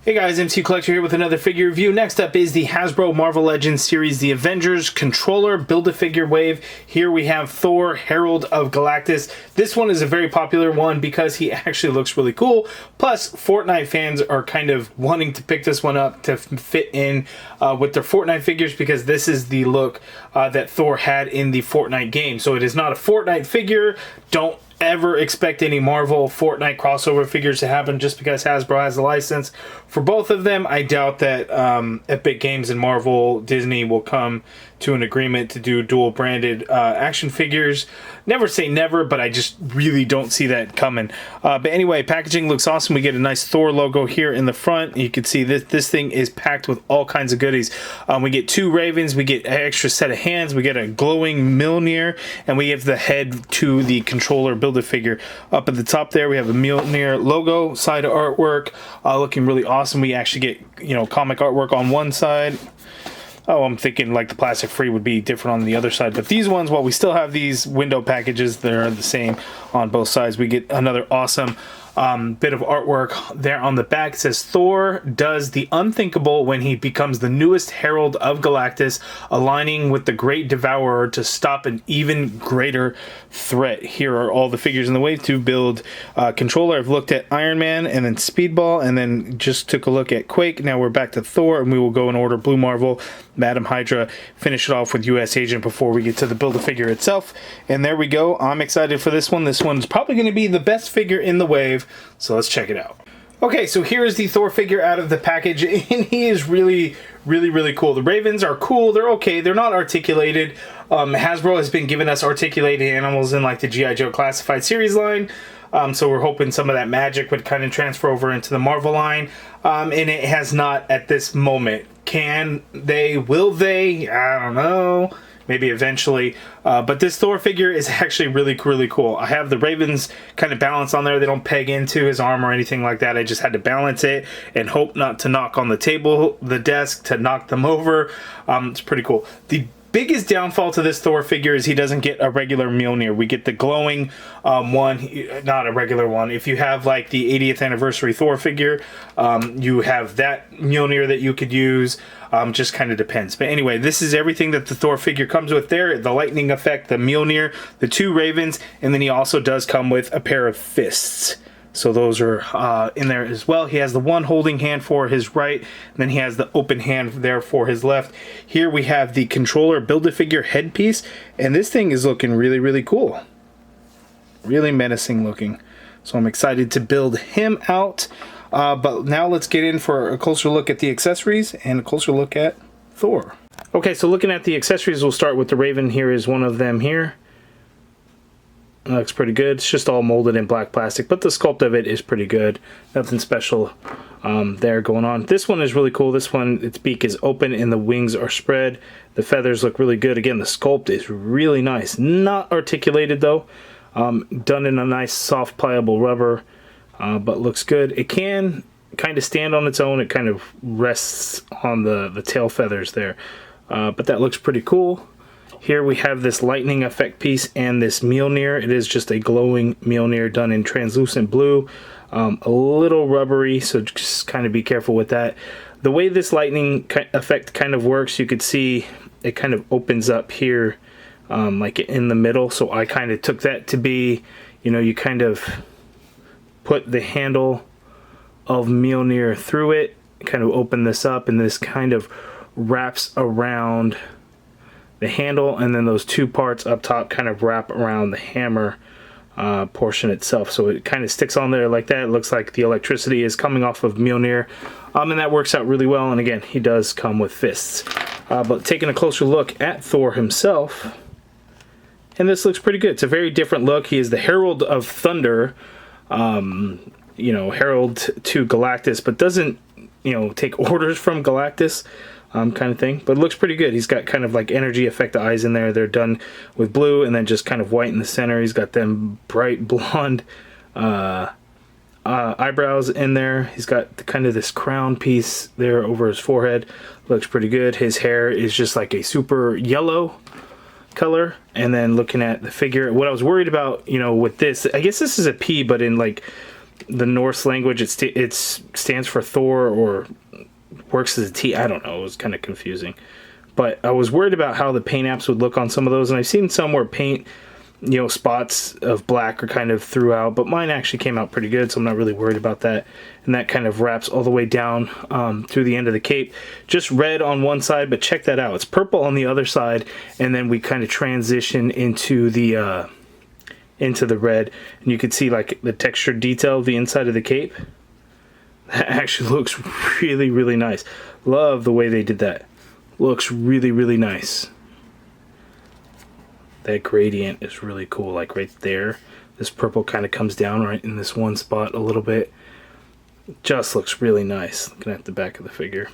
Hey guys, MC Collector here with another figure review. Next up is the Hasbro Marvel Legends series, the Avengers controller Build-A-Figure wave. Here we have Thor Herald of Galactus. This one is a very popular one because he actually looks really cool. Plus, Fortnite fans are kind of wanting to pick this one up to fit in with their Fortnite figures because this is the look that Thor had in the Fortnite game. So it is not a Fortnite figure. Don't ever expect any Marvel Fortnite crossover figures to happen just because Hasbro has a license for both of them. I doubt that Epic Games and Marvel Disney will come to an agreement to do dual branded action figures. Never say never, but I just really don't see that coming. But anyway, packaging looks awesome. We get a nice Thor logo here in the front. You can see this thing is packed with all kinds of goodies. We get 2 ravens, we get an extra set of hands, we get a glowing Mjolnir, and we have the head to the controller Build-A-Figure. Up at the top there, we have a Mjolnir logo, side artwork, looking really awesome. We actually get, comic artwork on one side. Oh, I'm thinking like the plastic free would be different on the other side. But these ones, while we still have these window packages, they're the same on both sides. We get another awesome bit of artwork there on the back. It says Thor does the unthinkable when he becomes the newest Herald of Galactus, aligning with the Great Devourer to stop an even greater threat. Here are all the figures in the wave to build controller. I've looked at Iron Man and then Speedball and then just took a look at Quake. Now we're back to Thor and we will go in order: Blue Marvel, Madam Hydra, finish it off with US Agent before we get to the Build-A-Figure itself. And there we go. I'm excited for this one. This one's probably going to be the best figure in the wave, so let's check it out. Okay, so here is the Thor figure out of the package, and he is really cool. The ravens are cool. They're okay. They're not articulated. Hasbro has been giving us articulated animals in like the G.I. Joe Classified series line. So we're hoping some of that magic would kind of transfer over into the Marvel line. And it has not at this moment. Can they? Will they? I don't know. Maybe eventually. But this Thor figure is actually really cool. I have the ravens kind of balanced on there. They don't peg into his arm or anything like that. I just had to balance it and hope not to knock on the table, the desk, to knock them over. It's pretty cool. The biggest downfall to this Thor figure is he doesn't get a regular Mjolnir. We get the glowing one, not a regular one. If you have like the 80th anniversary Thor figure, you have that Mjolnir that you could use. Just kind of depends. But anyway, this is everything that the Thor figure comes with there. The lightning effect, the Mjolnir, the 2 ravens, and then he also does come with a pair of fists. So those are in there as well. He has the one holding hand for his right, and then he has the open hand there for his left. Here we have the controller Build-A-Figure headpiece, and this thing is looking really cool. Really menacing looking. So I'm excited to build him out. But now let's get in for a closer look at the accessories and a closer look at Thor. Okay, so looking at the accessories, we'll start with the Raven. Here is one of them here. Looks pretty good. It's just all molded in black plastic, but the sculpt of it is pretty good. Nothing special there going on. This one is really cool. This one, its beak is open and the wings are spread. The feathers look really good. Again, the sculpt is really nice. Not articulated though. Done in a nice soft pliable rubber, but looks good. It can kind of stand on its own. It kind of rests on the tail feathers there, but that looks pretty cool. Here we have this lightning effect piece and this Mjolnir. It is just a glowing Mjolnir done in translucent blue. A little rubbery, so just kind of be careful with that. The way this lightning effect kind of works, you could see it kind of opens up here, like in the middle. So I kind of took that to be, you kind of put the handle of Mjolnir through it, kind of open this up, and this kind of wraps around the handle, and then those 2 parts up top kind of wrap around the hammer portion itself. So it kind of sticks on there like that. It looks like the electricity is coming off of Mjolnir, and that works out really well. And again, he does come with fists. But taking a closer look at Thor himself, and this looks pretty good. It's a very different look. He is the Herald of Thunder, Herald to Galactus, but doesn't, take orders from Galactus. Kind of thing, but it looks pretty good. He's got kind of like energy effect eyes in there. They're done with blue and then just kind of white in the center. He's got them bright blonde eyebrows in there. He's got kind of this crown piece there over his forehead. Looks pretty good. His hair is just like a super yellow color. And then looking at the figure, what I was worried about, with this, I guess this is a P, but in like the Norse language. It stands for Thor, or works as a T. I don't know. It was kind of confusing. But I was worried about how the paint apps would look on some of those, and I've seen some where paint, you know, spots of black are kind of throughout, but mine actually came out pretty good, so I'm not really worried about that. And that kind of wraps all the way down through the end of the cape. Just red on one side, but check that out. It's purple on the other side, and then we kind of transition into the red, and you can see like the textured detail of the inside of the cape. That actually looks really, really nice. Love the way they did that. Looks really, really nice. That gradient is really cool, like right there. This purple kind of comes down right in this one spot a little bit. Just looks really nice, looking at the back of the figure.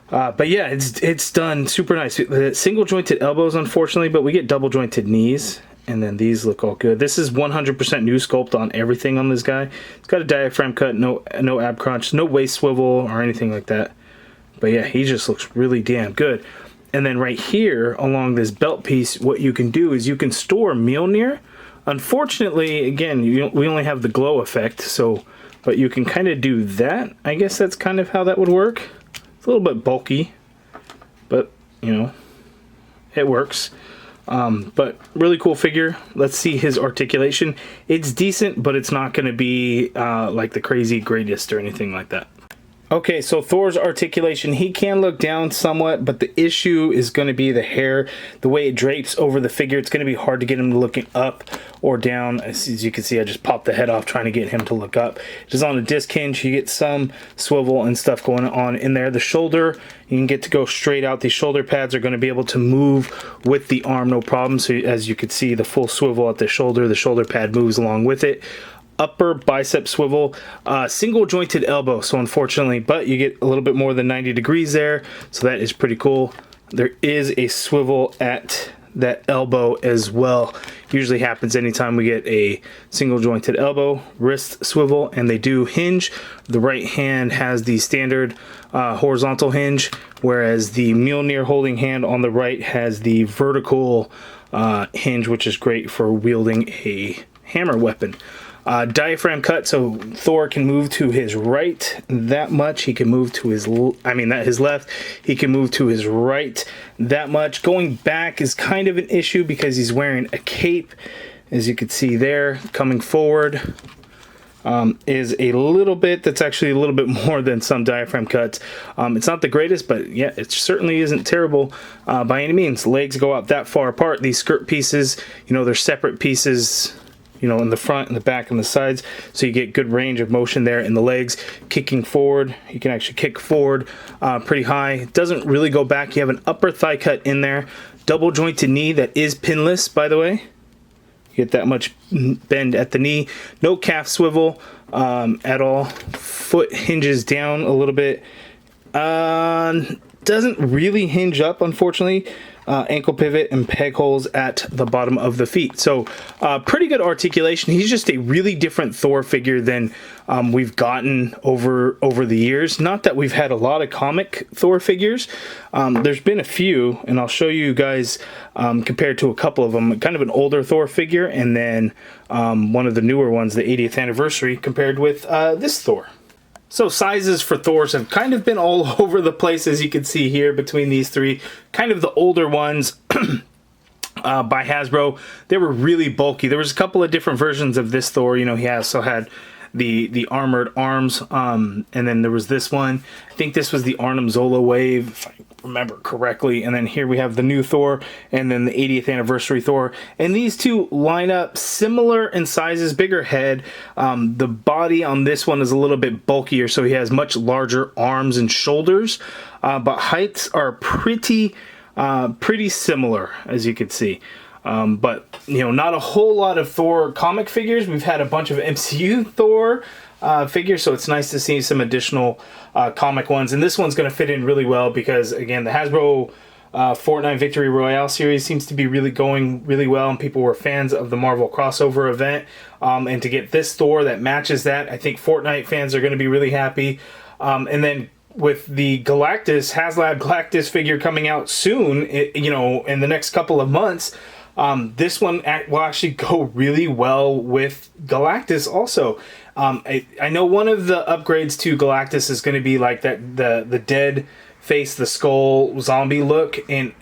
But yeah, it's done super nice. The single jointed elbows, unfortunately, but we get double jointed knees. And then these look all good. This is 100% new sculpt on everything on this guy. It's got a diaphragm cut, no ab crunch, no waist swivel or anything like that. But yeah, he just looks really damn good. And then right here along this belt piece, what you can do is you can store Mjolnir. Unfortunately, again, we only have the glow effect, so but you can kind of do that. I guess that's kind of how that would work. It's a little bit bulky, but you know, it works. But really cool figure. Let's see his articulation. It's decent, but it's not going to be like the crazy greatest or anything like that. Okay, so Thor's articulation, he can look down somewhat, but the issue is going to be the hair, the way it drapes over the figure. It's going to be hard to get him looking up or down. As you can see, I just popped the head off trying to get him to look up. Just on a disc hinge, you get some swivel and stuff going on in there. The shoulder, you can get to go straight out. These shoulder pads are going to be able to move with the arm, no problem. So as you can see, the full swivel at the shoulder pad moves along with it. Upper bicep swivel, single jointed elbow, so unfortunately, but you get a little bit more than 90 degrees there, so that is pretty cool. There is a swivel at that elbow as well. Usually happens anytime we get a single jointed elbow. Wrist swivel, and they do hinge. The right hand has the standard horizontal hinge, whereas the Mjolnir holding hand on the right has the vertical hinge, which is great for wielding a hammer weapon. Diaphragm cut, so Thor can move to his right that much. He can move to his, his left. He can move to his right that much. Going back is kind of an issue because he's wearing a cape. As you can see there, coming forward is a little bit, that's actually a little bit more than some diaphragm cuts. It's not the greatest, but yeah, it certainly isn't terrible by any means. Legs go out that far apart. These skirt pieces, you know, they're separate pieces, you know, in the front and the back and the sides, so you get good range of motion there in the legs. Kicking forward, you can actually kick forward pretty high. It doesn't really go back. You have an upper thigh cut in there. Double jointed knee that is pinless, by the way. You get that much bend at the knee. No calf swivel at all. Foot hinges down a little bit. Doesn't really hinge up, unfortunately. Ankle pivot and peg holes at the bottom of the feet. So pretty good articulation. He's just a really different Thor figure than we've gotten over the years. Not that we've had a lot of comic Thor figures. There's been a few, and I'll show you guys compared to a couple of them. Kind of an older Thor figure, and then one of the newer ones, the 80th anniversary, compared with this Thor. So sizes for Thors have kind of been all over the place, as you can see here between these three. Kind of the older ones by Hasbro, they were really bulky. There was a couple of different versions of this Thor. You know, he also had the armored arms, and then there was this one. I think this was the Arnim Zola wave, if I remember correctly. And then here we have the new Thor, and then the 80th anniversary Thor. And these two line up similar in sizes, bigger head. The body on this one is a little bit bulkier, so he has much larger arms and shoulders. But heights are pretty similar, as you can see. But, you know, not a whole lot of Thor comic figures. We've had a bunch of MCU Thor figures, so it's nice to see some additional comic ones. And this one's going to fit in really well because, again, the Hasbro Fortnite Victory Royale series seems to be really going really well, and people were fans of the Marvel crossover event. And to get this Thor that matches that, I think Fortnite fans are going to be really happy. And then with the Galactus, HasLab Galactus figure coming out soon, you know, in the next couple of months, This one will actually go really well with Galactus also. I know one of the upgrades to Galactus is going to be like that the dead face, the skull zombie look, and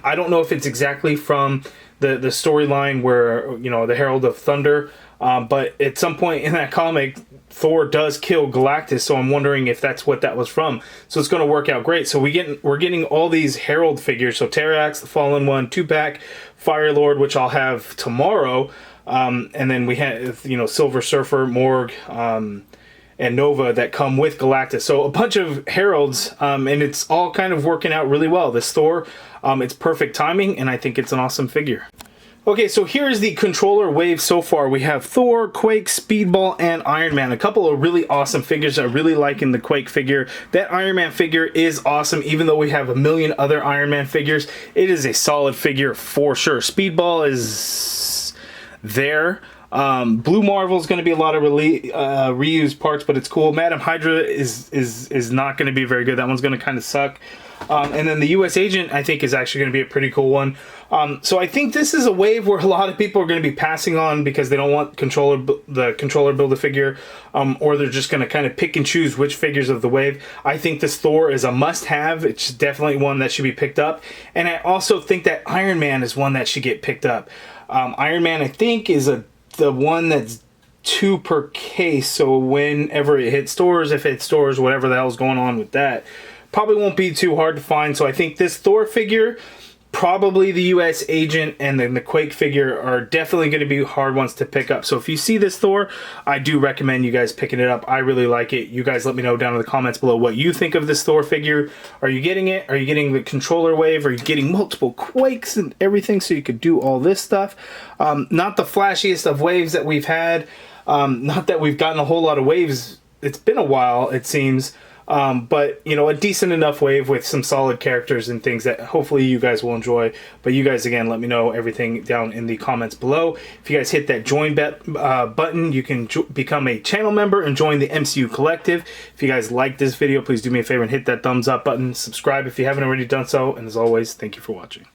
I don't know if it's exactly from the storyline where, you know, the Herald of Thunder, but at some point in that comic, Thor does kill Galactus, so I'm wondering if that's what that was from. So it's going to work out great. So we're getting all these Herald figures. So Terrax, the Fallen One, 2-pack, Fire Lord, which I'll have tomorrow, and then we have, you know, Silver Surfer, Morg, and Nova that come with Galactus. So a bunch of Heralds, and it's all kind of working out really well. This Thor, it's perfect timing, and I think it's an awesome figure. Okay, so here's the controller wave so far. We have Thor, Quake, Speedball, and Iron Man. A couple of really awesome figures. I really like in the Quake figure. That Iron Man figure is awesome, even though we have a million other Iron Man figures. It is a solid figure for sure. Speedball is there. Blue Marvel is going to be a lot of reused parts, but it's cool. Madam Hydra is not going to be very good. That one's going to kind of suck. And then the U.S. Agent, I think, is actually going to be a pretty cool one. So I think this is a wave where a lot of people are going to be passing on because they don't want the controller Build-A-Figure, or they're just going to kind of pick and choose which figures of the wave. I think this Thor is a must-have. It's definitely one that should be picked up. And I also think that Iron Man is one that should get picked up. Iron Man, I think, is the one that's 2 per case. So whenever it hits stores, if it hits stores, whatever the hell's going on with that, probably won't be too hard to find. So I think this Thor figure, probably the U.S. Agent, and then the Quake figure are definitely going to be hard ones to pick up. So if you see this Thor, I do recommend you guys picking it up. I really like it. You guys let me know down in the comments below what you think of this Thor figure. Are you getting it? Are you getting the controller wave? Are you getting multiple Quakes and everything so you could do all this stuff? Not the flashiest of waves that we've had. Not that we've gotten a whole lot of waves. It's been a while, it seems. But, you know, a decent enough wave with some solid characters and things that hopefully you guys will enjoy. But you guys, again, let me know everything down in the comments below. If you guys hit that join button, you can become a channel member and join the MCU Collective. If you guys like this video, please do me a favor and hit that thumbs up button. Subscribe if you haven't already done so. And as always, thank you for watching.